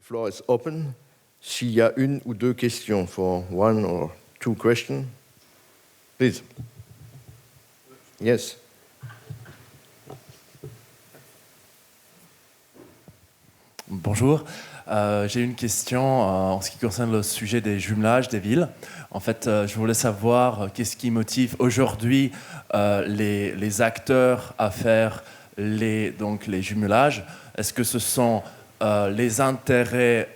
floor is open. S'il y a une ou deux questions, for one or two questions, please. Yes. Bonjour. J'ai une question en ce qui concerne le sujet des jumelages des villes. En fait, je voulais savoir qu'est-ce qui motive aujourd'hui les acteurs à faire les jumelages. Est-ce que ce sont les intérêts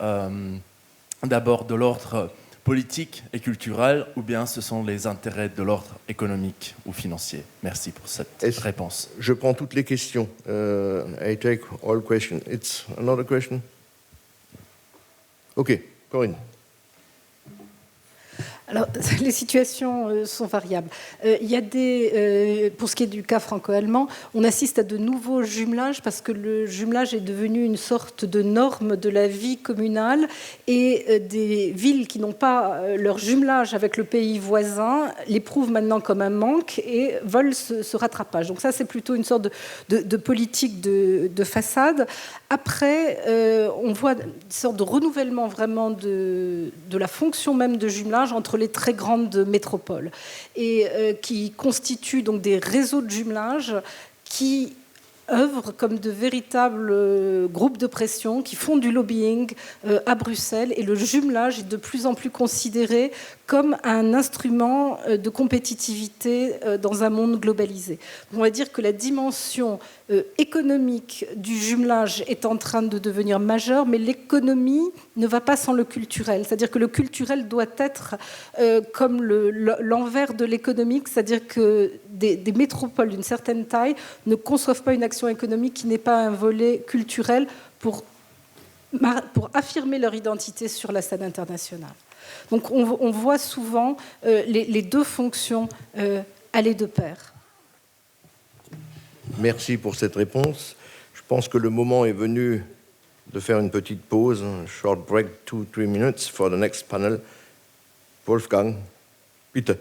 d'abord de l'ordre politique et culturel, ou bien ce sont les intérêts de l'ordre économique ou financier? Merci pour cette réponse. Je prends toutes les questions. I take all questions. It's another question? OK, Corinne. Alors, les situations sont variables. Il y a pour ce qui est du cas franco-allemand, on assiste à de nouveaux jumelages parce que le jumelage est devenu une sorte de norme de la vie communale et des villes qui n'ont pas leur jumelage avec le pays voisin l'éprouvent maintenant comme un manque et veulent ce rattrapage. Donc ça, c'est plutôt une sorte de politique de façade. Après, on voit une sorte de renouvellement vraiment de la fonction même de jumelage entre les très grandes métropoles et qui constituent donc des réseaux de jumelage qui œuvrent comme de véritables groupes de pression qui font du lobbying à Bruxelles, et le jumelage est de plus en plus considéré comme un instrument de compétitivité dans un monde globalisé. On va dire que la dimension économique du jumelage est en train de devenir majeure, mais l'économie ne va pas sans le culturel. C'est-à-dire que le culturel doit être comme l'envers de l'économique, c'est-à-dire que des métropoles d'une certaine taille ne conçoivent pas une action économique qui n'ait pas un volet culturel pour affirmer leur identité sur la scène internationale. Donc on voit souvent les deux fonctions aller de pair. Merci pour cette réponse. Je pense que le moment est venu de faire une petite pause, un short break, 2-3 minutes for the next panel. Wolfgang, bitte.